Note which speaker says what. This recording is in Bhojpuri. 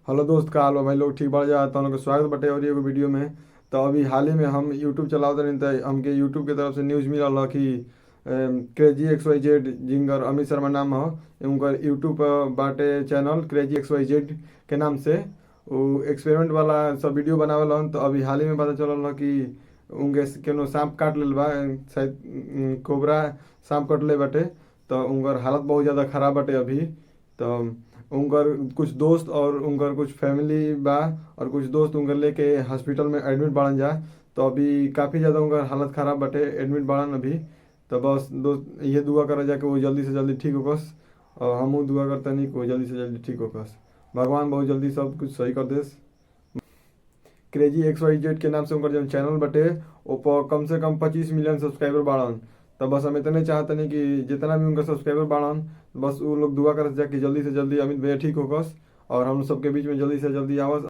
Speaker 1: हेलो दोस्त, का हाल बा भाई? लोग ठीक बढ़ जा तो उनका स्वागत बटे और एगो वीडियो में। तो अभी हाल ही में हम यूट्यूब चलावत रही तो हमके यूट्यूब के तरफ से न्यूज़ मिलल ह कि क्रेजी एक्स वाई जेड जिंगर अमित शर्मा नाम ह उनकर यूट्यूब पर बाटे channel crazy X Y Z के नाम से वो एक्सपेरिमेंट वाला सब वीडियो बनावल। तो अभी हाल ही में पता चलल ह कि उनके केनो सांप काट लेल बा, शायद कोबरा सांप कटले बाटे। तो उनकर हालत बहुत ज़्यादा खराब बाटे अभी। तो उनकर कुछ दोस्त और उनकर कुछ फैमिली बा और कुछ दोस्त उनकर लेके हॉस्पिटल में एडमिट बाड़न जा। तो अभी काफ़ी ज़्यादा उनकर हालत ख़राब बाटे, एडमिट बाड़न अभी। तो बस दोस्त ये दुआ करा जा कि वो जल्दी से जल्दी ठीक होकस और हमहू दुआ करतनी कि वो जल्दी से जल्दी ठीक होकस। भगवान बहुत जल्दी सब कुछ सही कर देस। क्रेजी एक्स वाई जेड के नाम से उनकर जौन चैनल बटे ओपर कम से कम 25 मिलियन सब्सक्राइबर बाड़न। तो बस हम इतने चाहतनी कि जितना भी उनका सब्सक्राइबर बाड़न बस वो लोग दुआ करत जा कि जल्दी से जल्दी अमित भैया ठीक होकस और हम सबके बीच में जल्दी से जल्दी आवस।